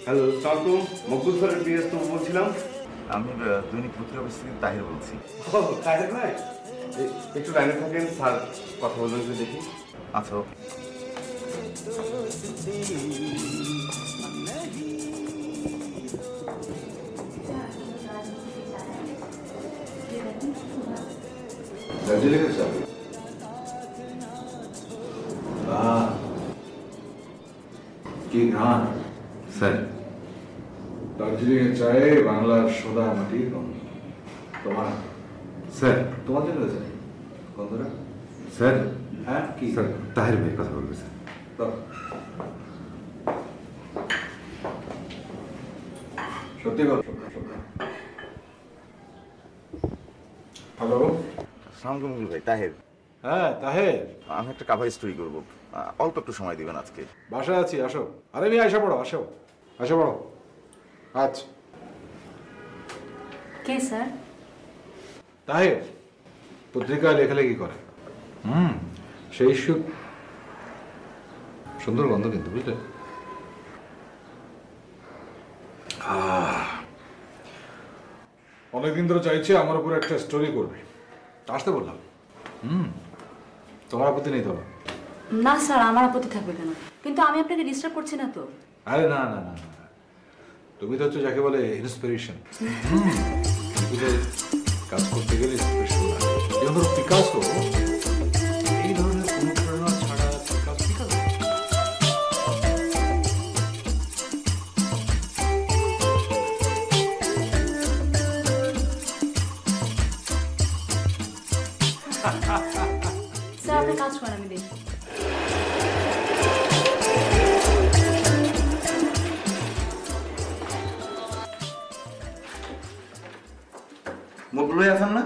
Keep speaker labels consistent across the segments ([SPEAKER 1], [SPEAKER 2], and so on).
[SPEAKER 1] Hello সালাম, মকবুল স্যারের PS তো বলছিলাম।
[SPEAKER 2] আমি দৈনিক পত্রিকা পরিস্থিতি তাহির বলছি।
[SPEAKER 1] তাহের ভাই, একটু লাইনে থাকেন, স্যার কথা বলবেন একটু দেখি।
[SPEAKER 2] আচ্ছা, ওকে।
[SPEAKER 3] দার্জিলিং এর চা? কি গান
[SPEAKER 2] স্যার,
[SPEAKER 3] দার্জিলিং এর চায়ে বাংলার সোদা মাটির গন্ধ। তোমার
[SPEAKER 2] স্যার,
[SPEAKER 3] তোমার জন্য চাই গন্ধটা।
[SPEAKER 2] স্যার,
[SPEAKER 3] হ্যাঁ কি
[SPEAKER 2] স্যার তাহির ভাই কথা বলবে স্যার।
[SPEAKER 3] দাও। সত্যি কথা। হ্যালো।
[SPEAKER 2] আসসালামু আলাইকুম মকবুল ভাই, তাহির।
[SPEAKER 3] হ্যাঁ তাহের,
[SPEAKER 2] আমি একটা কাভার স্টোরি করবো, অল্প একটু সময় দিবেন আজকে।
[SPEAKER 3] বাসায় আছি, আসো। আরে মেয়ে আসা পড়ো, আসো আসা পড়ো। আচ্ছা
[SPEAKER 4] কে স্যার?
[SPEAKER 3] তাহের পত্রিকায় লেখালেখি করে। সেই সুন্দর গন্ধ কিন্তু, বুঝলে? অনেকদিন ধরে চাইছে আমার উপর একটা স্টোরি করবে, আসতে বললাম। তোমার আপত্তি নেই তো?
[SPEAKER 4] না স্যার, আমার আপত্তি থাকবে কেন? কিন্তু আমি আপনাকে ডিস্টার্ব করছি না তো?
[SPEAKER 3] আরে না না না না, তুমি তো হচ্ছে যাকে বলে ইন্সপিরেশন। কাজ করতে গেলে ইন্সপিরেশন লাগে। যেমন ধরো পিকাসো, এই ধরনের অনুপ্রেরণা ছাড়া পিকাসো।
[SPEAKER 4] স্যার আপনি কাজ করেন, আমি দেখি।
[SPEAKER 2] মকবুল ভাই আছেন না?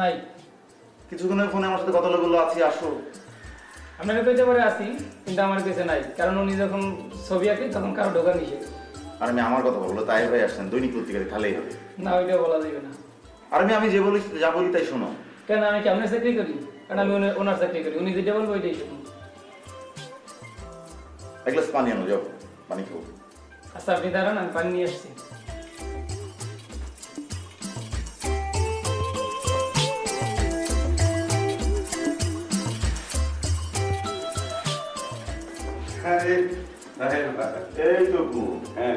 [SPEAKER 5] নাই,
[SPEAKER 2] কিছুক্ষণের ফোনে আমার সাথে কথা বললো, আছি আসো।
[SPEAKER 5] আপনাকে কইতে পারে আসি, কিন্তু আমার কাছে নাই, কারণ উনি যখন ছবি আঁকে তখন কারো ঢোকা নিষেধ।
[SPEAKER 2] আর আমি আমার কথা বললো, তাহির ভাই আসছেন, দৈনিক পত্রিকাতে খালেই হবে।
[SPEAKER 5] না, ওইটা বলা যাবে না।
[SPEAKER 2] আর আমি যে বলি যা বলি তাই শোনো।
[SPEAKER 5] কেন, আমি কি আপনার চাকরি করি? কারণ আমি ওনার চাকরি করি, উনি যেটা বলবো ওইটাই শুনুন।
[SPEAKER 2] এক গ্লাস পানি আনো, যাও পানি খাবো।
[SPEAKER 5] আচ্ছা আপনি দাঁড়ান, আমি পানি নিয়ে আসছি।
[SPEAKER 2] এই তো
[SPEAKER 1] হ্যাঁ,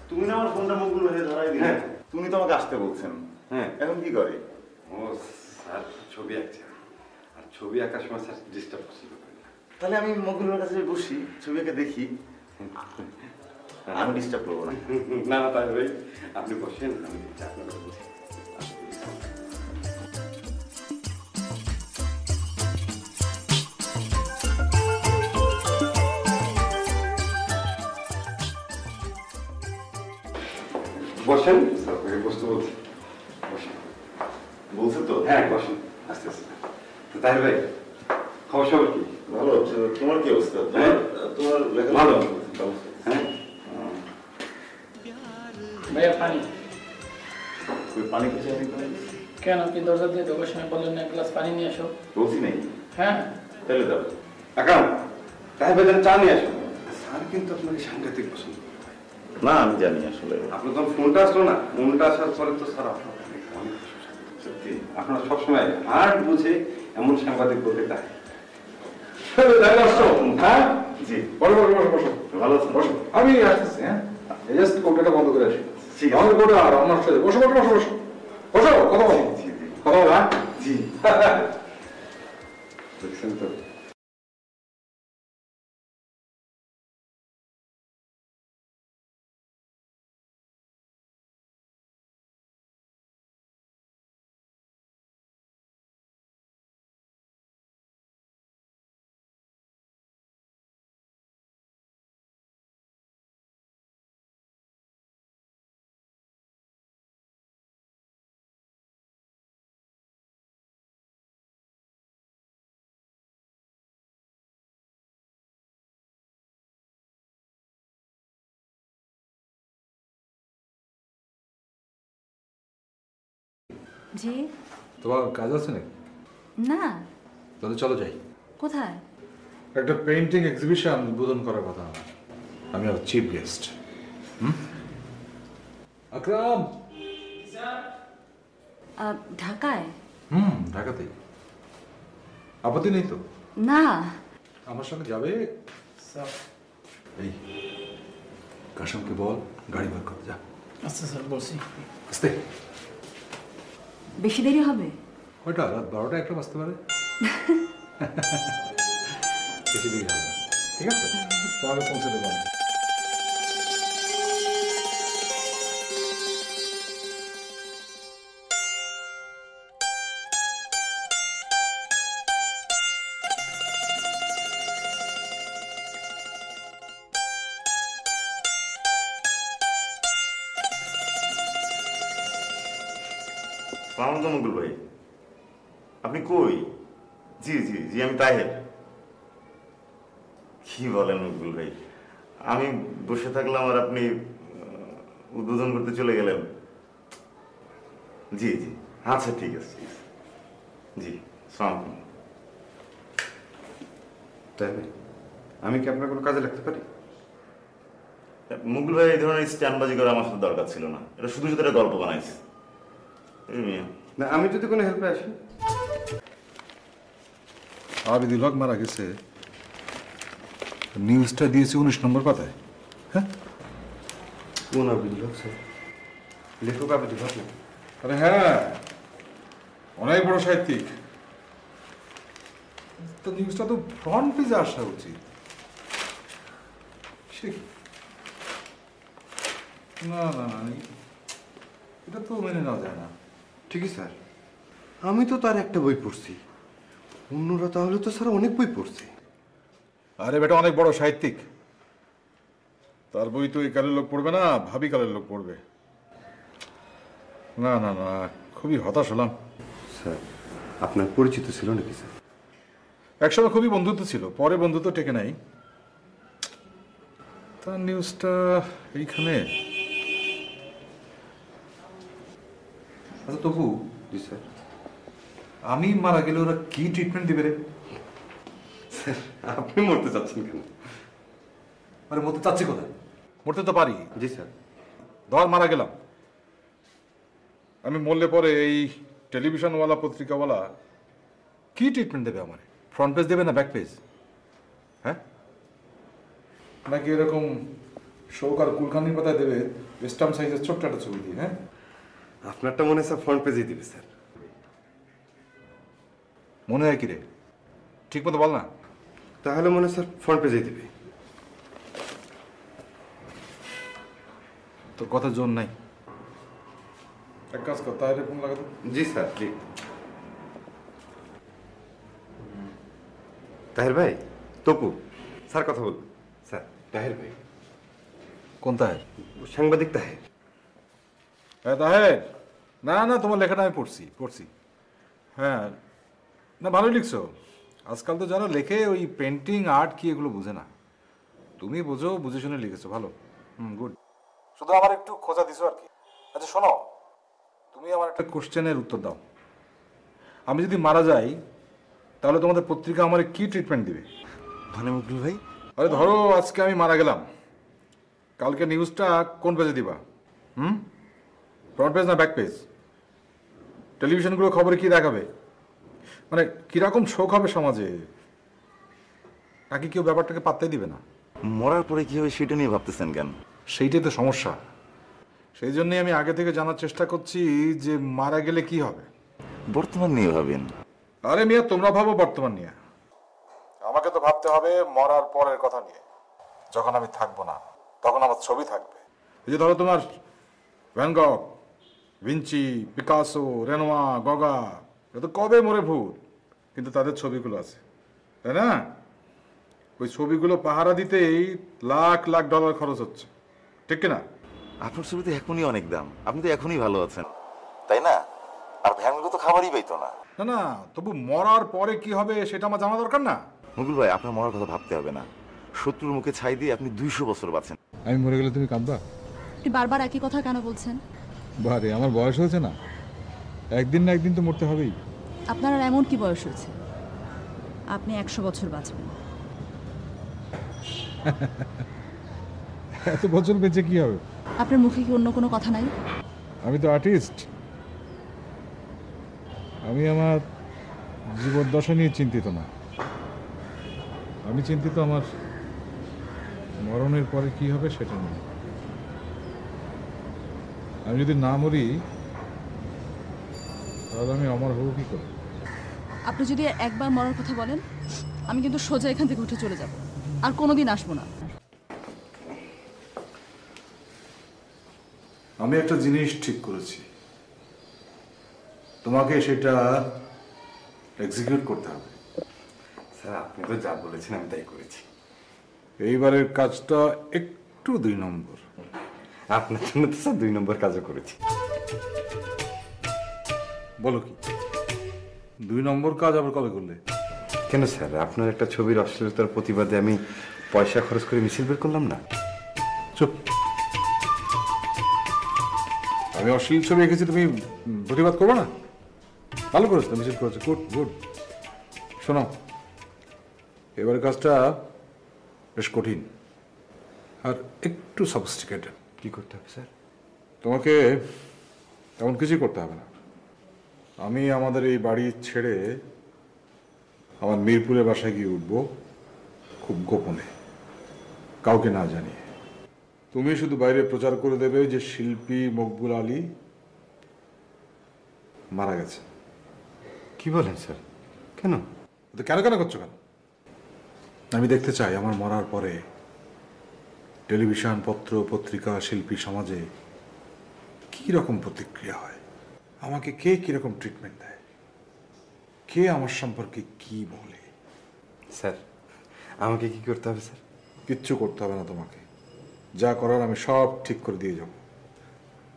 [SPEAKER 2] তুমি না আমার ফোনটা মকবুল ভাই ধরাই দিলে।
[SPEAKER 1] হ্যাঁ।
[SPEAKER 2] তুমি তো আমাকে আসতে বলছেন,
[SPEAKER 1] হ্যাঁ।
[SPEAKER 2] এখন কি করে?
[SPEAKER 1] ও স্যার ছবি আঁকছে, আর ছবি আঁকার সময় স্যার ডিস্টার্ব পসিবল হয় না।
[SPEAKER 2] তাহলে আমি মকবুলের কাছে বসি, ছবি এঁকে দেখি, আমি ডিস্টার্ব করবো না।
[SPEAKER 1] না না তাই ভাই, আপনি বসেন, আমি দেখছি আপনার কথা বলছি। বসেন, স্যার আপনাকে বসতে বলছি, বসেন।
[SPEAKER 2] বলছে তো?
[SPEAKER 1] হ্যাঁ বসেন, আস্তে আস্তে। তো তাই ভাই, খবর সবর কি?
[SPEAKER 2] ভালো হচ্ছে। তোমার কি অবস্থা?
[SPEAKER 1] হ্যাঁ।
[SPEAKER 2] তোমার লেখা
[SPEAKER 1] ভালো। হ্যাঁ,
[SPEAKER 5] ভাইয়া পানি।
[SPEAKER 2] ওই পানি খেয়েছি আমি তো?
[SPEAKER 5] কেন, আপনি দরজা দিয়ে ঢোকার সময় বললেন না এক গ্লাস পানি নিয়ে আসো?
[SPEAKER 2] বলছি নেই।
[SPEAKER 5] হ্যাঁ।
[SPEAKER 2] তাহলে দাও।
[SPEAKER 1] আকাম, তাই ভাই চা নিয়ে আসুন। স্যার কিন্তু আপনাকে সাংঘাতিক পছন্দ করে।
[SPEAKER 2] না আমি জানি আসলে।
[SPEAKER 1] আপনার যখন ফোনটা আসলো না, ফোনটা আসার পরে তো স্যার আপনার অনেক সত্যি আপনারা সবসময় হার্ট বুঝে এমন সাংবাদিক বলতে চায়।
[SPEAKER 3] হ্যাঁ
[SPEAKER 2] জি,
[SPEAKER 3] বসো বসো বসো বসো।
[SPEAKER 2] ভালো আছেন?
[SPEAKER 3] বসো, আমি আসতেছি। হ্যাঁ, জাস্ট কৌটাটা বন্ধ করে আসি।
[SPEAKER 2] ঠিক আছে।
[SPEAKER 3] আমাদের কোটা আর আমার সাথে বসো বসো বসো বসো বসো, কথা বলো,
[SPEAKER 2] জি জি
[SPEAKER 3] কথা বলো। হ্যাঁ
[SPEAKER 2] জি।
[SPEAKER 1] দেখছেন তো?
[SPEAKER 4] জি।
[SPEAKER 3] তোমার কাজ আছে নাকি?
[SPEAKER 4] না।
[SPEAKER 3] তাহলে চলো যাই।
[SPEAKER 4] কোথায়?
[SPEAKER 3] একটা পেইন্টিং এক্সিবিশন উদ্বোধন করার কথা আমার। আমি আর চিফ গেস্ট। আকরাম।
[SPEAKER 4] ঢাকায়?
[SPEAKER 3] ঢাকাতেই। আপত্তি নেই তো?
[SPEAKER 4] না।
[SPEAKER 3] আমার সঙ্গে যাবে? এই কাশমকে বল গাড়ি বের করতে, যা।
[SPEAKER 5] আচ্ছা স্যার, বলছি।
[SPEAKER 3] আস্তে।
[SPEAKER 4] বেশি দেরি হবে?
[SPEAKER 3] কয়টা? রাত 12টা 1টা বাজতে পারে। বেশি দেরি হবে না। ঠিক আছে, তোমাকে পৌঁছে দেবো আমি।
[SPEAKER 2] সালাম আলাইকুম মুকুল ভাই, আপনি কই? জি জি জি, আমি তাহের। কি বলেন মুকুল ভাই, আমি বসে থাকলাম আর আপনি উদ্বোধন করতে চলে গেলেন। জি জি, আচ্ছা ঠিক আছে, ঠিক আছে। জি, সালাম আলাইকুম।
[SPEAKER 1] তাই আমি কি আপনার কোনো কাজে লাগতে পারি?
[SPEAKER 2] মুকুল ভাই, এই ধরনের স্ট্যান্ডবাজি করা আমার সাথে দরকার ছিল না। এটা শুধু শুধু একটা গল্প বানাইছে।
[SPEAKER 1] না, আমি যদি কোনো হেল্পে আসি।
[SPEAKER 3] আবিদুল হক মারা গেছে, নিউজটা দিয়েছে 19 নম্বর পাতায়। হ্যাঁ,
[SPEAKER 1] কোন আবিদুল হক স্যার? লেখক আবিদুল হক না?
[SPEAKER 3] আরে হ্যাঁ, অনেক বড় সাহিত্যিক। তো নিউজটা তো ফ্রন্ট পেজে আসা উচিত। সে না না না, এটা তো মেনে নেওয়া যায় না।
[SPEAKER 1] ঠিকই স্যার, আমি তো তার একটা বই পড়ছি, অন্যরা তাহলে তো স্যার অনেক বই পড়ছে।
[SPEAKER 3] আরে বেটা অনেক বড় সাহিত্যিক, তার বই তো এই কালের লোক পড়বে না, ভাবি কালের লোক পড়বে। না না না, খুবই হতাশ হলাম।
[SPEAKER 1] স্যার, আপনার পরিচিত ছিল নাকি স্যার?
[SPEAKER 3] একসময় খুবই বন্ধুত্ব ছিল, পরে বন্ধুত্ব টেকে নাই। তার নিউজটা এইখানে। আচ্ছা তবু,
[SPEAKER 1] জি স্যার।
[SPEAKER 3] আমি মারা গেলে ওরা কি ট্রিটমেন্ট দিবে রে?
[SPEAKER 1] স্যার, আপনি মরতে চাচ্ছেন কেন?
[SPEAKER 3] আরে মরতে চাচ্ছি কোথায়? মরতে তো পারি।
[SPEAKER 1] জি স্যার।
[SPEAKER 3] ধর মারা গেলাম, আমি মরলে পরে এই টেলিভিশনওয়ালা পত্রিকাওয়ালা কি ট্রিটমেন্ট দেবে আমার? ফ্রন্ট পেজ দেবে না ব্যাক পেজ? হ্যাঁ, নাকি এরকম শোক আর কুলখানির পাতায় দেবে স্টাম্প সাইজের ছোট্ট একটা ছবি দিয়ে? হ্যাঁ,
[SPEAKER 1] আপনারটা মনে হয় স্যার ফ্রন্ট পেজেই দিবে স্যার।
[SPEAKER 3] মনে হয় কি রে, ঠিক মতো বল না।
[SPEAKER 1] তাহলে মনে হয় স্যার ফ্রন্ট পেজেই দিবে।
[SPEAKER 3] তোর কথা জোর নাই, এক কাজ কর, তাহলে ফোন লাগাতো।
[SPEAKER 1] জি স্যার, জি। তাহের ভাই, তপু স্যার কথা বলুন। স্যার, তাহের ভাই।
[SPEAKER 3] কোন তাহের?
[SPEAKER 1] সাংবাদিক তাহের।
[SPEAKER 3] হ্যাঁ তাহের, না না, তোমার লেখাটা আমি পড়ছি। হ্যাঁ, না ভালোই লিখছো। আজকাল তো যারা লেখে ওই পেন্টিং আর্ট কি এগুলো বুঝে না। তুমি বোঝো, বুঝে শুনে লিখেছো, ভালো। গুড। শুধু আমার একটু খোঁজা দিছো আর কি। আচ্ছা শোনো, তুমি আমার একটা কোশ্চেনের উত্তর দাও। আমি যদি মারা যাই তাহলে তোমাদের পত্রিকা আমার কি ট্রিটমেন্ট দিবে?
[SPEAKER 2] মানে মুকুল ভাই,
[SPEAKER 3] আরে ধরো আজকে আমি মারা গেলাম, কালকে নিউজটা কোন পেজে দিবা? ফ্রন্ট পেজ না ব্যাক পেজ? টেলিভিশনগুলো খবরে কি দেখাবে? মানে কিরকম শোক হবে সমাজে, নাকি কেউ ব্যাপারটাকে পাত্তাই দিবে না?
[SPEAKER 2] মরার পরে কি হবে সেটা নিয়ে ভাবতেছেন কেন?
[SPEAKER 3] সেইটাই তো সমস্যা। সেই জন্যই আমি আগে থেকে জানার চেষ্টা করছি যে মারা গেলে কি হবে।
[SPEAKER 2] বর্তমান নিয়ে ভাবেন।
[SPEAKER 3] আরে মিয়া, তোমরা ভাবো বর্তমান নিয়ে, আমাকে তো ভাবতে হবে মরার পরের কথা নিয়ে। যখন আমি থাকবো না তখন আমার ছবি থাকবে। এই যে ধরো তোমার ভ্যান গগ, ভিঞ্চি, পিকাসো, রেনোয়া, গগা, এরা তো কবে মরে ভূত, কিন্তু তাদের ছবিগুলো আছে, তাই না? ওই ছবিগুলো পাহারা দিতেই লাখ লাখ ডলার খরচ হচ্ছে, ঠিক কিনা?
[SPEAKER 2] আপনার ছবিতে এখনই অনেক দাম, আপনি তো এখনই ভালো আছেন, তাই না? আর ভ্যানগুলো তো খাবারই পাইতো না।
[SPEAKER 3] না না, তবু মরার পরে কি হবে সেটা আমার জানা দরকার না?
[SPEAKER 2] মুকুল ভাই, আপনার মরার কথা ভাবতে হবে না। শত্রুর মুখে ছাই দিয়ে আপনি 200 বছর বাঁচেন।
[SPEAKER 3] আমি মরে গেলে তুমি কাঁদবা?
[SPEAKER 4] আপনি বারবার একই কথা কেন বলছেন?
[SPEAKER 3] বারে, আমার বয়স হয়েছে না, একদিন না একদিন তো মরতে হবেই।
[SPEAKER 4] আপনার আর এমন কি বয়স হয়েছে আপনি 100 বছর বাঁচবেন?
[SPEAKER 3] এত বছর বেঁচে কি হবে?
[SPEAKER 4] আপনার মুখে কি অন্য কোনো কথা নাই?
[SPEAKER 3] আমি তো আর্টিস্ট। আমি আমার জীবদ্দশা নিয়ে চিন্তিত না। আমি চিন্তিত আমার মরণের পরে কি হবে সেটা নিয়ে। আমি যদি না মরি তাহলে আমি অমর হব কি করে?
[SPEAKER 4] আপনি যদি একবার মরার কথা বলেন, আমি কিন্তু সোজা এখান থেকে উঠে চলে যাব, আর কোনোদিন আসবো না।
[SPEAKER 3] আমি একটা জিনিস ঠিক করেছি, তোমাকে সেটা এক্সিকিউট করতে হবে।
[SPEAKER 1] স্যার আপনি তো যা বলেছেন আমি তাই করেছি।
[SPEAKER 3] এইবারের কাজটা একটু 2 নম্বর।
[SPEAKER 1] আপনার জন্য তো স্যার 2 নম্বর কাজও করেছি।
[SPEAKER 3] বলো কি 2 নম্বর কাজ আবার কবে করলে?
[SPEAKER 1] কেন স্যার, আপনার একটা ছবির অশ্লীলতার প্রতিবাদে আমি পয়সা খরচ করে মিছিল বের করলাম না?
[SPEAKER 3] চুপ। আমি অশ্লীল ছবি এঁকেছি, তুমি প্রতিবাদ করবে না? ভালো করেছো, মিছিল করেছো, গুড গুড। শোনো, এবারে কাজটা বেশ কঠিন আর একটু সফিস্টিকেটেড।
[SPEAKER 1] কি করতে হবে স্যার?
[SPEAKER 3] তোমাকে তেমন কিছুই করতে হবে না। আমি আমাদের এই বাড়ি ছেড়ে আমার মিরপুরের বাসায় গিয়ে উঠবো, খুব গোপনে, কাউকে না জানিয়ে। তুমি শুধু বাইরে প্রচার করে দেবে যে শিল্পী মকবুল আলী মারা গেছে।
[SPEAKER 1] কি বলেন স্যার? কেন?
[SPEAKER 3] তো কেন কেন করছো কেন? আমি দেখতে চাই আমার মরার পরে টেলিভিশন, পত্র, পত্রিকা, শিল্পী সমাজে কি রকম প্রতিক্রিয়া হয়, আমাকে কে কিরকম ট্রিটমেন্ট দেয়, কে আমার সম্পর্কে কি বলে।
[SPEAKER 1] স্যার আমাকে কি করতে হবে স্যার?
[SPEAKER 3] কিচ্ছু করতে হবে না তোমাকে। যা করার আমি সব ঠিক করে দিয়ে যাব,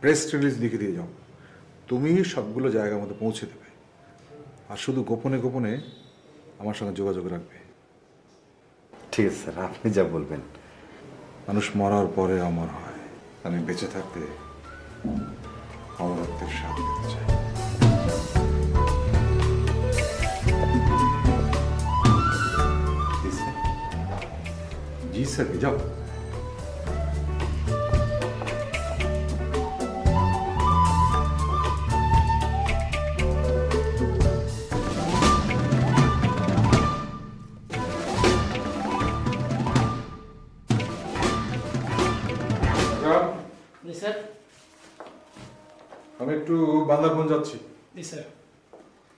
[SPEAKER 3] প্রেস রিলিজ লিখে দিয়ে যাব। তুমি সবগুলো জায়গার মধ্যে পৌঁছে দেবে, আর শুধু গোপনে গোপনে আমার সঙ্গে যোগাযোগ রাখবে।
[SPEAKER 1] ঠিক আছে স্যার, আপনি যা বলবেন।
[SPEAKER 3] মানুষ মরার পরে অমর হয়, আমি বেঁচে থাকতে অমরত্বের স্বাদ পেতে চাই।
[SPEAKER 1] জি স্যার।
[SPEAKER 3] জি স্যার, যাও।
[SPEAKER 5] জি স্যার।
[SPEAKER 3] আমি একটু বান্দারবন যাচ্ছি,
[SPEAKER 5] জি স্যার।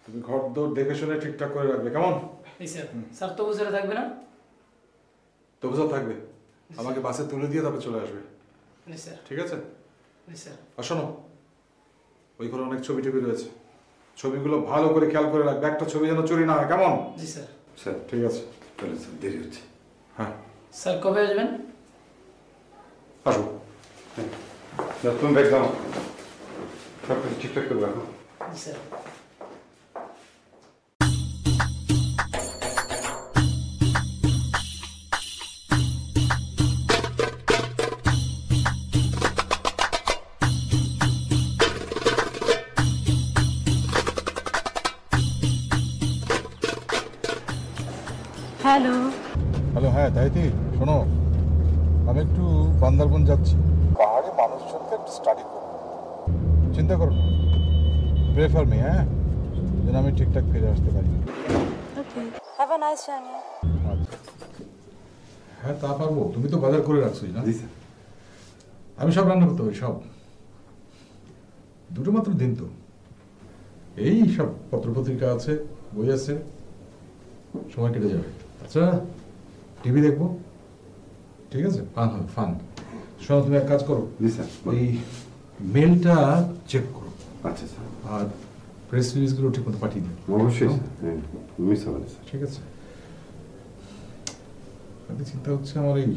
[SPEAKER 3] তুমি ঘর দৌড় দেখে শুনে ঠিকঠাক করে রাখবে, কেমন?
[SPEAKER 5] জি স্যার। স্যার তবু স্যার থাকবে না?
[SPEAKER 3] তবু সব থাকবে, আমাকে বাসে তুলে দিয়ে তারপরে চলে আসবে,
[SPEAKER 5] জি স্যার।
[SPEAKER 3] ঠিক আছে?
[SPEAKER 5] জি স্যার।
[SPEAKER 3] আর শোনো, ওই ঘরে অনেক ছবি টবি রয়েছে, ছবিগুলো ভালো করে খেয়াল করে রাখবে, একটা ছবি যেন চুরি না হয়, কেমন?
[SPEAKER 5] জি স্যার।
[SPEAKER 1] স্যার
[SPEAKER 3] ঠিক আছে,
[SPEAKER 1] চলে স্যার, দেরি হচ্ছে।
[SPEAKER 3] হ্যাঁ
[SPEAKER 5] স্যার কবে আসবেন?
[SPEAKER 3] আসবো।
[SPEAKER 1] তুমি ব্যাগ দাও, সব কিছু ঠিকঠাক করে রাখো।
[SPEAKER 5] জি স্যার।
[SPEAKER 4] হ্যালো।
[SPEAKER 3] হ্যালো, হ্যাঁ তাইতি, শোনো, আমি একটু বান্দারবন যাচ্ছি, পাহাড়ে মানুষজনকে একটু স্টাডি করবো, চিন্তা করো না, প্রে ফর মি, হ্যাঁ, যেন আমি ঠিকঠাক ফিরে আসতে পারি।
[SPEAKER 4] ওকে, হ্যাভ আ নাইস জার্নি।
[SPEAKER 3] আচ্ছা, হ্যাঁ তা পারবো, তুমি তো বাজার করে রাখছোই না?
[SPEAKER 1] জি স্যার।
[SPEAKER 3] আমি সব রান্না করতে পারি, সব। দুটো মাত্র দিন তো, এই সব পত্রপত্রিকা আছে, বই আছে, সময় কেটে যাবে। আচ্ছা, টিভি দেখবো, ঠিক আছে, ফান হবে, ফান। শোনো, তুমি এক কাজ করো,
[SPEAKER 1] জি স্যার।
[SPEAKER 3] ওই মেলটা চেক করো,
[SPEAKER 1] আচ্ছা স্যার।
[SPEAKER 3] আর প্রেস রিলিজগুলো ঠিক মতো পাঠিয়ে দিও।
[SPEAKER 1] অবশ্যই স্যার, হ্যাঁ, মিস হবে না স্যার।
[SPEAKER 3] ঠিক আছে। আমি চিন্তা হচ্ছে আমার এই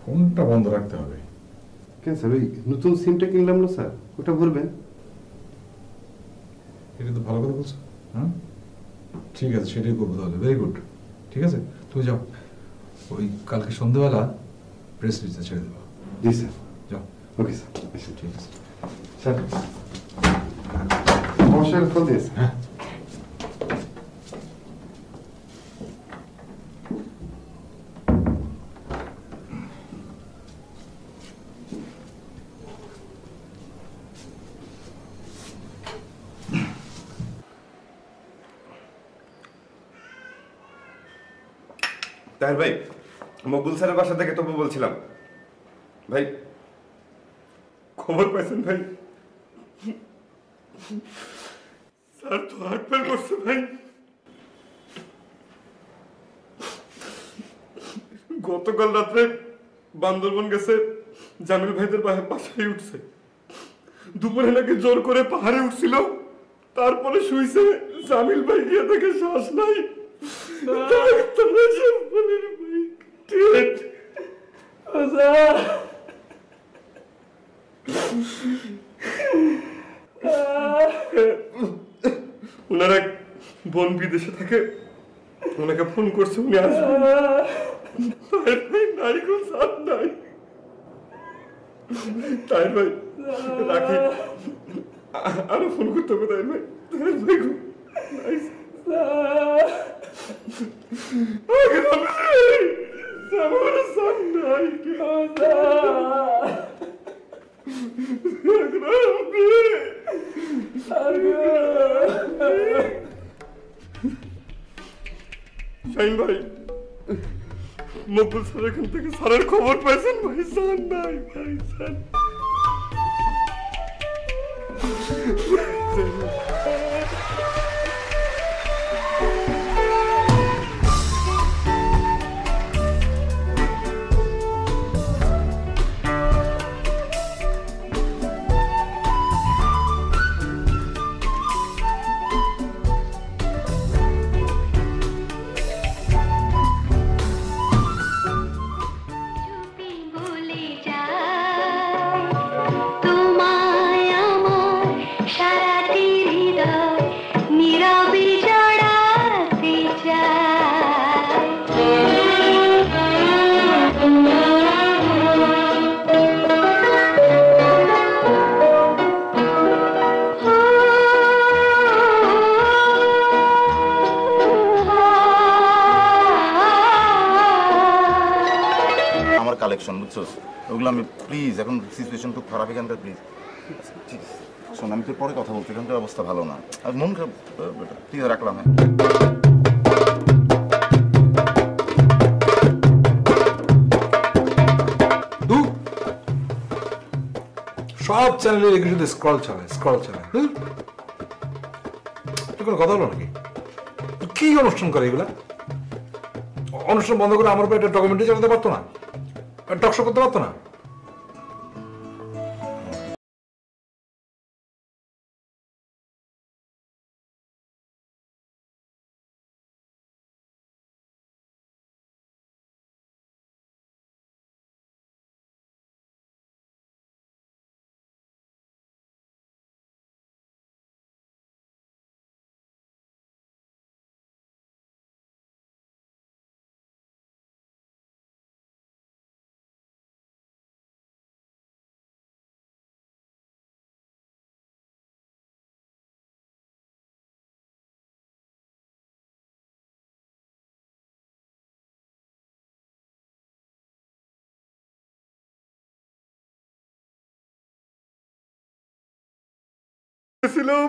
[SPEAKER 3] ফোনটা বন্ধ রাখতে হবে।
[SPEAKER 1] কেন স্যার, ওই নতুন সিমটা কিনলাম না স্যার, ওটা ভরবেন।
[SPEAKER 3] এটা তো ভালো কথা বলছো, হ্যাঁ, ঠিক আছে, সেটাই করবো তাহলে, ভেরি গুড। ঠিক আছে, তুমি যাও, ওই কালকে সন্ধ্যেবেলা প্রেস রিলিজটা ছেড়ে দেবো।
[SPEAKER 1] জি স্যার।
[SPEAKER 3] যাও।
[SPEAKER 1] ওকে স্যার,
[SPEAKER 3] ঠিক আছে।
[SPEAKER 1] স্যার অবশ্যই ফোন দিয়েছে।
[SPEAKER 3] হ্যাঁ।
[SPEAKER 1] তাহের ভাই, মকবুল স্যারের বাসা থেকে তবু বলছিলাম ভাই, খবর পাইছেন ভাই? স্যার তো হার্ট ফেল করছে ভাই। গতকাল রাত্রে বান্দরবন গেছে, জামিল ভাইদের বাসায় উঠছে, দুপুরে নাকি জোর করে পাহাড়ে উঠছিল, তারপরে শুইছে, জামিল ভাই গিয়ে দেখে শ্বাস নাই। ওনার এক বোন বিদেশে থাকে, ওনাকে ফোন করছে, উনি আসবেন। নাই কোন সাথ নাই। তাই ভাই রাখি, আরো ফোন করতে হবে। তাই ভাই, শাহিন ভাই, মকবুল স্যার এখান থেকে স্যারের খবর পাইছেন ভাই? স্যার নাই ভাই, স্যার
[SPEAKER 2] কালেকশন, বুঝছো? ওগুলো আমি প্লিজ, এখন সিচুয়েশন খুব খারাপ এখানকার, প্লিজ শোন, আমি তোর পরে কথা বলছি, এখানকার অবস্থা ভালো না, আর মন খারাপ, প্লিজ রাখলাম। হ্যাঁ,
[SPEAKER 3] সব চ্যানেলে রেখে শুধু স্ক্রল চালায়, স্ক্রল চালায়। কোনো কথা হলো নাকি? কি অনুষ্ঠান করে এগুলা? অনুষ্ঠান বন্ধ করে আমার উপর একটা ডকুমেন্টারি চালাতে পারতো না? টকশো করতে পারতো না?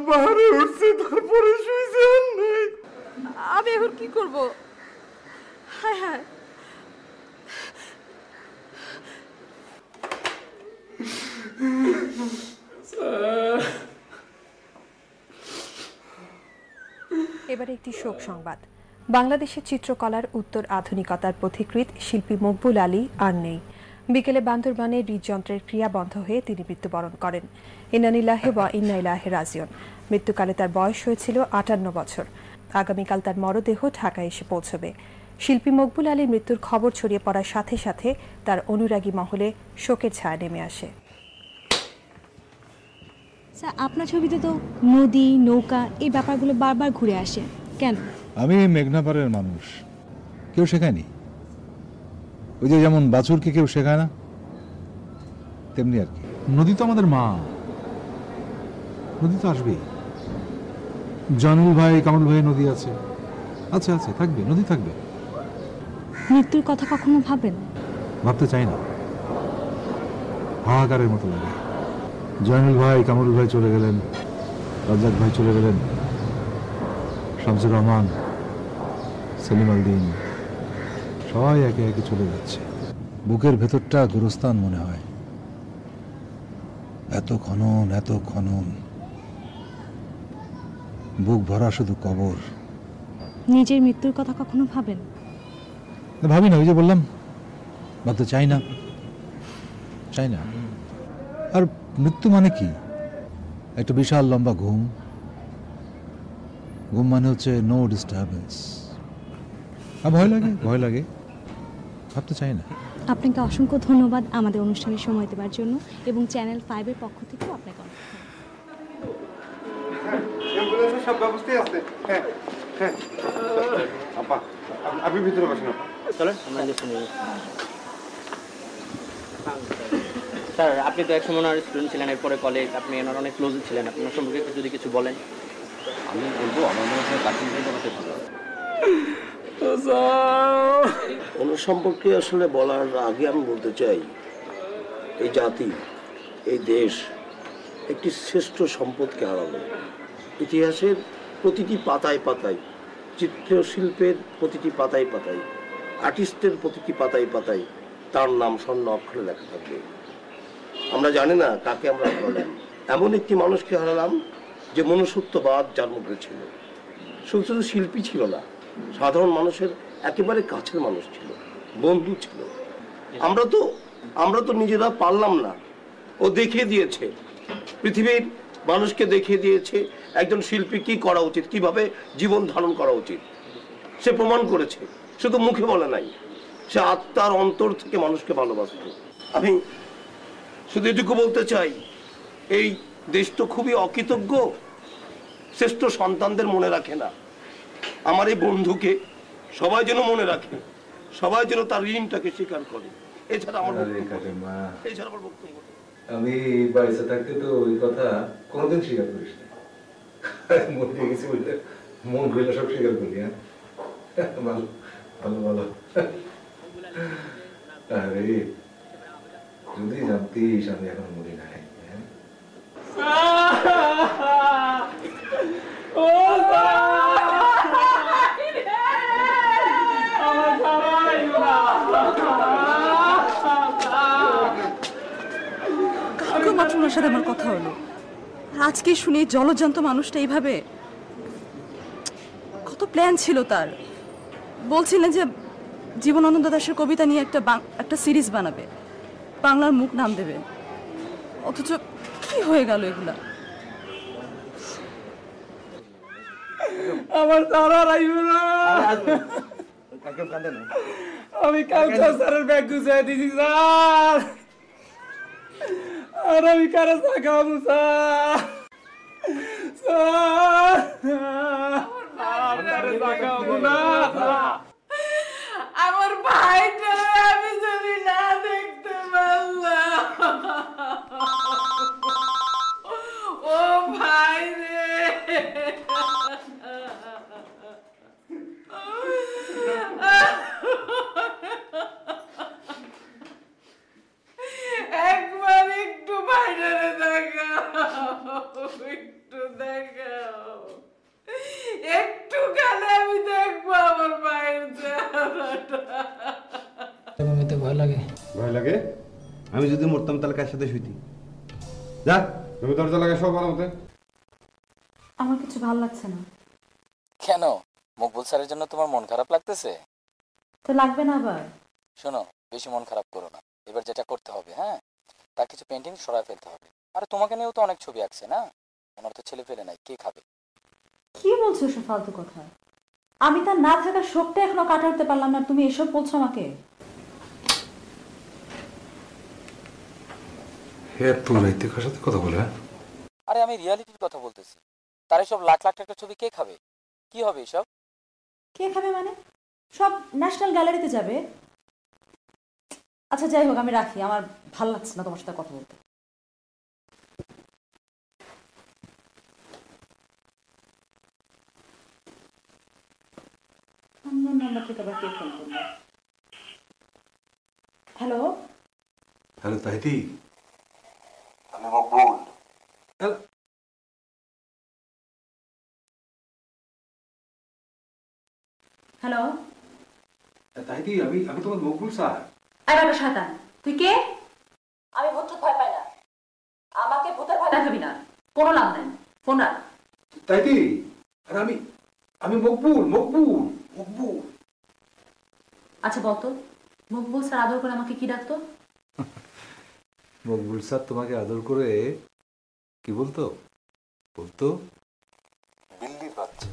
[SPEAKER 1] পাহাড়ে উঠছে, তারপরে শুইছে, নাই।
[SPEAKER 4] আমি এখন কি করব? হায় হায়,
[SPEAKER 6] এবারে একটি শোক সংবাদ। বাংলাদেশের চিত্রকলার উত্তর আধুনিকতার পথিকৃৎ শিল্পী মকবুল আলী আর নেই। বিকেলে বান্দরবানে হৃদযন্ত্রের ক্রিয়া বন্ধ হয়ে তিনি মৃত্যুবরণ করেন। ইন্না লিল্লাহি ওয়া ইন্না ইলাইহি রাজিউন। মৃত্যুকালে তার বয়স হয়েছিল 58 বছর। আগামীকাল তার মরদেহ ঢাকায় এসে পৌঁছবে। শিল্পী মকবুল আলীর মৃত্যুর খবর ছড়িয়ে পড়ার সাথে সাথে তার অনুরাগী মহলে শোকের ছায়া নেমে আসে।
[SPEAKER 7] স্যার, আপনার ছবিতে তো নদী, নৌকা এই ব্যাপারগুলো বারবার ঘুরে আসে কেন?
[SPEAKER 3] আমি মেঘনাপাড়ের মানুষ, কেউ শেখায়নি। ওই যে যেমন বাছুরকে কেউ শেখায় না, তেমনি আর কি। নদী তো আমাদের মা, নদী তো আসবেই। জয়নুল ভাই, কামরুল ভাই নদী আছে, আছে আছে, থাকবে, নদী থাকবে।
[SPEAKER 7] মৃত্যুর কথা কখনো ভাবেন?
[SPEAKER 3] ভাবতে চাই না, হাহাকারের মতো লাগে। জয়নুল ভাই, কামরুল ভাই চলে গেলেন, রাজ্জাক ভাই চলে গেলেন, শামসুর রহমান, সেলিম আলদিন সবাই একে একে চলে যাচ্ছে। বুকের ভেতরটা গুরুস্থান মনে হয়। এত খনন, এত খনন, বুক ভরা শুধু কবর।
[SPEAKER 7] নিজের মৃত্যুর কথা কখনো ভাবেন?
[SPEAKER 3] ভাবি না, ওই যে বললাম, ভাবতে চাই না, চাই না। আর মৃত্যু মানে কি? একটা বিশাল লম্বা ঘুম। ঘুম মানে হচ্ছে নো ডিস্টারবেন্স। আর ভয় লাগে, ভয় লাগে, ভাবতে চাই না।
[SPEAKER 7] আপনাকে অসংখ্য ধন্যবাদ আমাদের অনুষ্ঠানে সময় দেওয়ার জন্য, এবং চ্যানেল 5-এর পক্ষ থেকেও আপনাকে অনেক ধন্যবাদ।
[SPEAKER 1] সব ব্যবস্থাই আছে। হ্যাঁ হ্যাঁ আপা, আপনি ভিতরে বসেন।
[SPEAKER 8] চলেন আমরা লিস্ট নিয়ে নিই। স্যার, আপনি তো একসময় ওনার স্টুডেন্ট ছিলেন, এরপরে কলেজ, আপনি ওনার অনেক ক্লোজ ছিলেন। আপনার সম্পর্কে যদি কিছু বলেন।
[SPEAKER 9] আমি বলবো আমার মনে হয় কাকিম ভাই আমাকে ভালো।
[SPEAKER 10] ওনার সম্পর্কে আসলে বলার আগে আমি বলতে চাই, এই জাতি, এই দেশ একটি শ্রেষ্ঠ সম্পদকে হারালো। ইতিহাসের প্রতিটি পাতায় পাতায়, চিত্রশিল্পের প্রতিটি পাতায় পাতায়, আর্টিস্টের প্রতিটি পাতায় পাতায় তার নাম স্বর্ণ অক্ষরে লেখা থাকবে। আমরা জানি না কাকে আমরা হারালাম। এমন একটি মানুষকে হারালাম যে মনুষ্যত্ববাদ যার মধ্যে ছিল। শুধু শুধু শিল্পী ছিল না, সাধারণ মানুষের একেবারে কাছের মানুষ ছিল, বন্ধু ছিল। আমরা তো নিজেরা পারলাম না, ও দেখিয়ে দিয়েছে, পৃথিবীর মানুষকে দেখিয়ে দিয়েছে একজন শিল্পী কি করা উচিত, কিভাবে জীবন ধারণ করা উচিত। সে প্রমাণ করেছে, শুধু মুখে বলে নাই, সে আত্মার অন্তর থেকে মানুষকে ভালোবাসত। আমি শুধু এটুকু বলতে চাই, এই দেশ তো খুবই অকৃতজ্ঞ, শ্রেষ্ঠ সন্তানদের মনে রাখে না। আমার এই বন্ধুকে সবাই যেন মনে রাখে, সবাই যেন তার ঋণটাকে স্বীকার করে। এছাড়া আমার বক্তব্য।
[SPEAKER 3] আমি বাইসে থাকতে তো ওই কথা কোনোদিন স্বীকার করিস না। মন দিয়ে গেছি বলতে মন ঘুরলে সব স্বীকার করলি। হ্যাঁ, ভালো ভালো ভালো। আরে যদি জানতিস আমি এখন মরি নাই।
[SPEAKER 4] মাত্র ওনার সাথে আমার কথা হলো, আজকে শুনি জলজ্যান্ত মানুষটা এইভাবে। কত প্ল্যান ছিল তার। বলছিলেন যে জীবনানন্দ দাশের কবিতা নিয়ে একটা সিরিজ বানাবে, বাংলার মুখ নাম দেবে, অথচ কি হয়ে গেল এগুলা।
[SPEAKER 5] আমার তারা রাইব না। আমি কালকে স্যারের ব্যাগ গুছাই দিছি স্যার, আর আমি কারো চা খাবো স্যার।
[SPEAKER 11] আমার ভাইটা আমি যদি না দেখতে পারলাম। ও ভাই রে, একবার একটু বাইরে দেখাও, একটু দেখাও, একটু গেলে আমি দেখবো আমার ভাইয়ের চেহারাটা।
[SPEAKER 5] ভয় লাগে,
[SPEAKER 9] ভয় লাগে? আমি যদি মরতাম তাহলে কার সাথে শুইতি? যা তুমি দরজা লাগাই সব ভালো মতে।
[SPEAKER 4] আমার কিছু ভালো লাগছে না।
[SPEAKER 12] কেন? মকবুল স্যারের জন্য তোমার মন খারাপ লাগতেছে?
[SPEAKER 4] তো লাগবে না আবার।
[SPEAKER 12] শোনো, বেশি মন খারাপ করো না। এবার যেটা করতে হবে, হ্যাঁ, তার কিছু পেন্টিং সরাই ফেলতে হবে। আর তোমাকে নিয়েও তো অনেক ছবি আঁকছে না? ওনার তো ছেলে ফেলে নাই, কে খাবে?
[SPEAKER 4] কি বলছো সব ফালতু কথা? আমি তার না থাকার শোকটা এখনো কাটাতে পারলাম না, তুমি এসব বলছো আমাকে?
[SPEAKER 3] সাথে কথা বলে।
[SPEAKER 12] আরে আমি রিয়ালিটির কথা বলতেছি। তার সব লাখ লাখ টাকার ছবি কে খাবে? কি হবে এসব?
[SPEAKER 4] কে খাবে মানে? সব ন্যাশনাল গ্যালারিতে যাবে। আচ্ছা যাই হোক, আমি রাখি, আমার ভালো লাগছে না তোমার সাথে কথা বলতে। হ্যালো
[SPEAKER 3] হ্যালো তাহিতি,
[SPEAKER 10] আমি মকবুল।
[SPEAKER 4] হ্যালো
[SPEAKER 3] তাহিতি তাইতি আমি তোমার মকবুল স্যার।
[SPEAKER 4] আরে বাবা শয়তান, তুই কে? আমি ভূত ভয় পাই না, আমাকে ভূতের ভয় দেখাবি না, কোনো লাভ নেই, ফোন রাখ।
[SPEAKER 3] তাইতি আরে আমি মকবুল।
[SPEAKER 4] আচ্ছা বলতো, মকবুল স্যার আদর করে আমাকে কি ডাকতো?
[SPEAKER 3] মকবুল স্যার তোমাকে আদর করে কি বলতো? বলতো
[SPEAKER 12] বিল্লির বাচ্চা।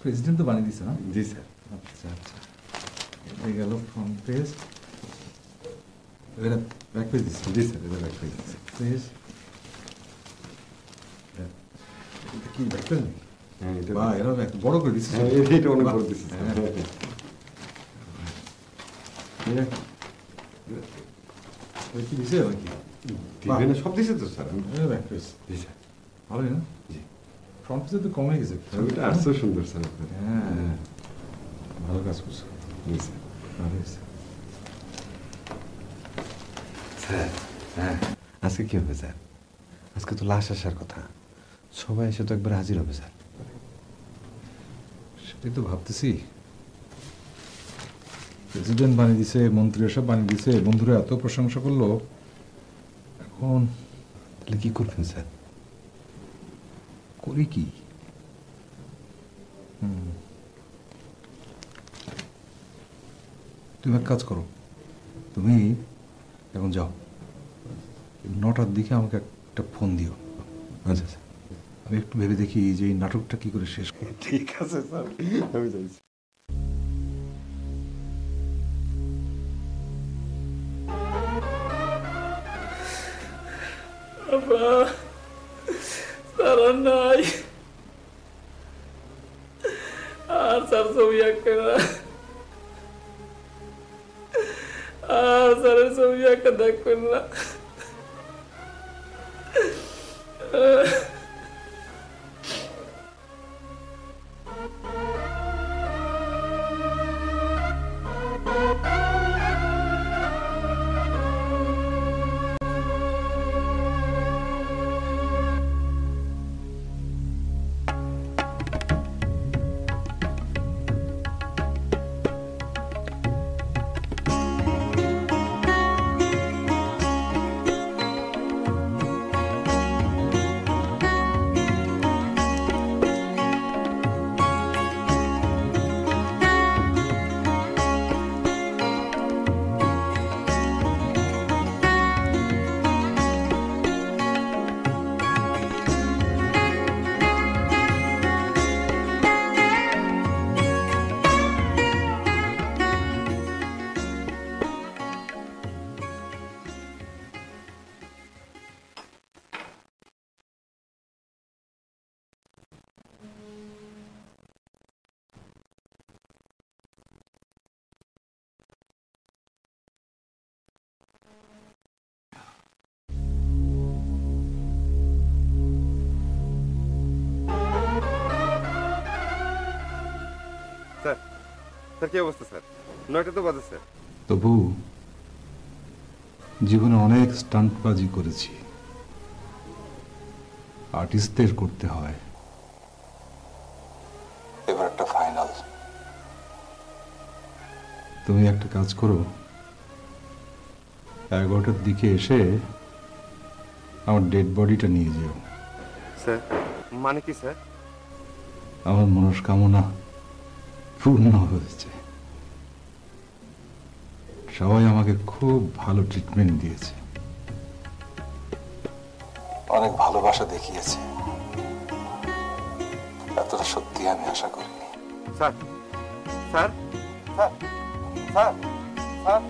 [SPEAKER 3] প্রেসিডেন্ট তো বানিয়ে দিছে না?
[SPEAKER 9] জি স্যার।
[SPEAKER 3] আচ্ছা আচ্ছা, এই গেল ফ্রন্ট পেজ, এটা ব্যাক পেজ দিচ্ছে।
[SPEAKER 9] জি স্যার, এটা ব্যাক পেজ
[SPEAKER 3] পেজ কি ব্যাক পেজ নেই?
[SPEAKER 9] হ্যাঁ, এটা
[SPEAKER 3] বাহ, এরা বড় করে দিচ্ছে।
[SPEAKER 9] হ্যাঁ, এটা অনেক বড় দিচ্ছে স্যার।
[SPEAKER 3] কি দিছে নাকি?
[SPEAKER 9] টিভি সব দিছে তো স্যার।
[SPEAKER 3] ব্যাক পেজ
[SPEAKER 9] জি স্যার।
[SPEAKER 3] ভালোই না?
[SPEAKER 9] জি।
[SPEAKER 3] ফ্রন্ট পেজে তো কমে গেছে।
[SPEAKER 9] ছবিটা আসছে সুন্দর স্যার।
[SPEAKER 3] হ্যাঁ, ভালো কাজ করছো।
[SPEAKER 9] জি স্যার।
[SPEAKER 3] ভালো হয়েছে।
[SPEAKER 9] স্যার, হ্যাঁ, আজকে কি হবে স্যার? আজকে তো লাশ আসার কথা, সবাই এসে তো একবার হাজির হবে স্যার।
[SPEAKER 3] সেটাই তো ভাবতেছি। প্রেসিডেন্ট বানিয়ে দিছে, মন্ত্রীরা সব বানিয়ে দিছে, বন্ধুরা এত প্রশংসা করলো, এখন
[SPEAKER 9] তাহলে কি করবেন স্যার?
[SPEAKER 3] করি কি? তুমি এক কাজ করো, তুমি এখন যাও, 9টার দিকে আমাকে একটা ফোন দিও।
[SPEAKER 9] আচ্ছা স্যার,
[SPEAKER 3] আমি একটু ভেবে দেখি যে এই নাটকটা কি করে শেষ করি।
[SPEAKER 9] ঠিক আছে স্যার, আমি যাইছি।
[SPEAKER 5] তারা নাই আর স্যার ছবি আঁকে না, আর স্যারের ছবি আঁকা দেখবেন না।
[SPEAKER 9] স্যার, স্যার কি অবস্থা স্যার? 9টা তো বাজে স্যার।
[SPEAKER 3] তবু জীবনে অনেক স্টান্টবাজি করেছি, আর্টিস্টদের করতে হয়।
[SPEAKER 12] এবার একটা ফাইনাল।
[SPEAKER 3] তুমি একটা কাজ করো, 11টার দিকে এসে আমার ডেড বডিটা নিয়ে যেও।
[SPEAKER 9] স্যার মানে কি স্যার?
[SPEAKER 3] আমার মনস্কামনা পূর্ণ হয়েছে। সবাই আমাকে খুব ভালো ট্রিটমেন্ট দিয়েছে,
[SPEAKER 12] অনেক ভালোবাসা দেখিয়েছে, এতটা সত্যি আমি আশা করিনি।
[SPEAKER 9] Sir, sir, sir, sir, sir.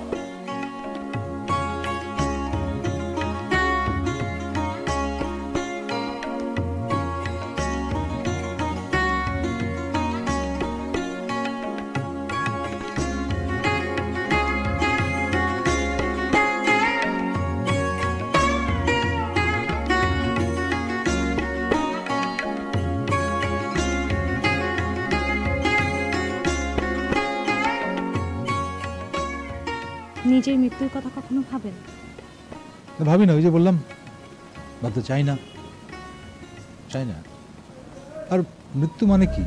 [SPEAKER 7] নিজের মৃত্যুর কথা কখনো ভাবেন?
[SPEAKER 13] ভাবি না, ওই যে বললাম ভাবতে চাই না। আর মৃত্যু মানে কি?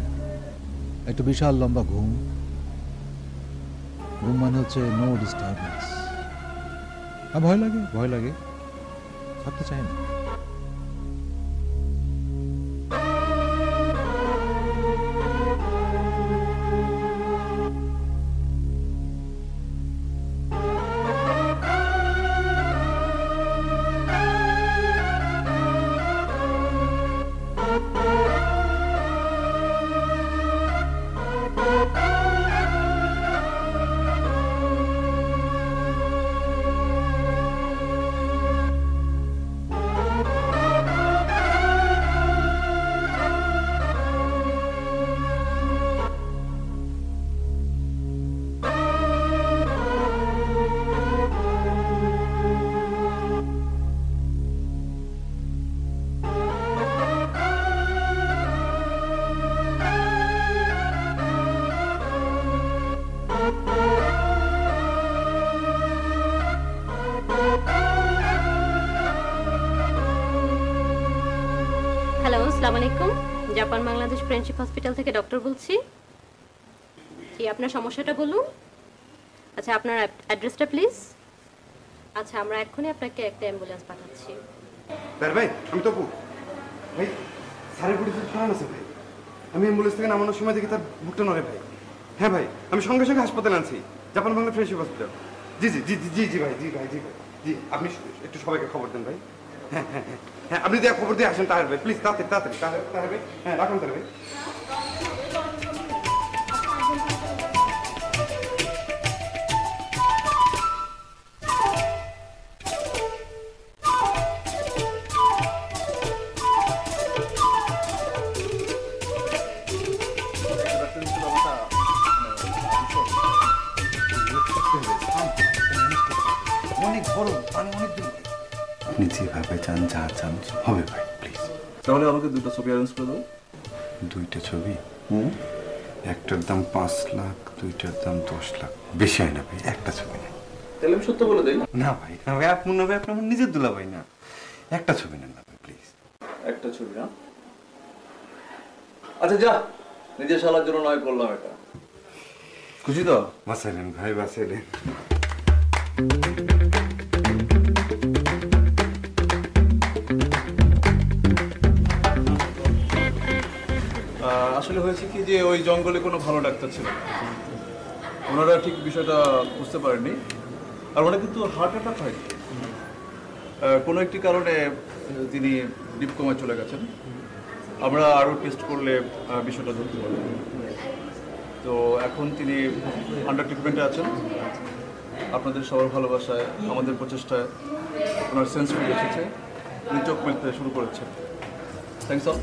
[SPEAKER 13] একটা বিশাল লম্বা ঘুম মানে হচ্ছে নো ডিস্টারবেন্স। আর ভয় লাগে, ভাবতে চাই না।
[SPEAKER 14] হ্যালো, আসসালামু আলাইকুম। জাপান বাংলাদেশ ফ্রেন্ডশিপ হসপিটাল থেকে ডক্টর বলছি। কি আপনার সমস্যাটা বলুন। আচ্ছা, আপনার অ্যাড্রেসটা প্লিজ। আচ্ছা, আমরা এক্ষুনি আপনাকে একটা অ্যাম্বুলেন্স পাঠাচ্ছি।
[SPEAKER 15] ভাই, আমি তপু ভাই, স্যারের বুড়ি প্রাণ আছে ভাই। আমি অ্যাম্বুলেন্স থেকে নামানোর সময় দেখি তার বুকটা নড়ে ভাই। হ্যাঁ ভাই, আমি সঙ্গে সঙ্গে হাসপাতালে আনছি, জাপান বাংলা ফ্রেন্ডশিপ হসপিটাল। জি জি জি জি জি ভাই, জি ভাই, জি ভাই, জি। আপনি একটু সবাইকে খবর দেন ভাই। হ্যাঁ হ্যাঁ হ্যাঁ হ্যাঁ, আপনি দেয়া খবর দিয়ে আসেন তাহের ভাই, প্লিজ, তাড়াতাড়ি ভাই। হ্যাঁ, রাখুন তাহের ভাই।
[SPEAKER 9] অনেক বড়, অনেক দূর। আপনি যেভাবে চান, যা চান হবে ভাই, প্লিজ।
[SPEAKER 16] তাহলে আমাকে দুটো ছবি অ্যারেঞ্জ করে দাও।
[SPEAKER 9] দুইটা ছবি? একটার দাম 5 লাখ, দুইটার দাম 10 লাখ। বেশি হয় না ভাই, একটা ছবি নেই।
[SPEAKER 16] তাহলে আমি সত্য বলে দেই।
[SPEAKER 9] না ভাই, আপনি আমার নিজের দুলা ভাই না, একটা ছবি নেন না ভাই, প্লিজ।
[SPEAKER 16] একটা ছবি না? আচ্ছা যা, নিজের শালার জন্য নয় করলাম এটা। খুশি তো?
[SPEAKER 9] বাঁচাইলেন ভাই, বাঁচাইলেন।
[SPEAKER 16] আসলে হয়েছে কি যে ওই জঙ্গলে কোনো ভালো ডাক্তার ছিল না, ওনারা ঠিক বিষয়টা বুঝতে পারেননি। আর ওনার কিন্তু হার্ট অ্যাটাক হয়নি, কোনো একটি কারণে তিনি ডিপ কোমায় চলে গেছেন। আমরা আরও টেস্ট করলে বিষয়টা ধরতে পারব। তো এখন তিনি আন্ডার ট্রিটমেন্টে আছেন। আপনাদের সবার ভালোবাসায়, আমাদের প্রচেষ্টায় ওনার সেন্স ফিরে এসেছে, উনি চোখ মেলতে শুরু করেছেন। Thanks all.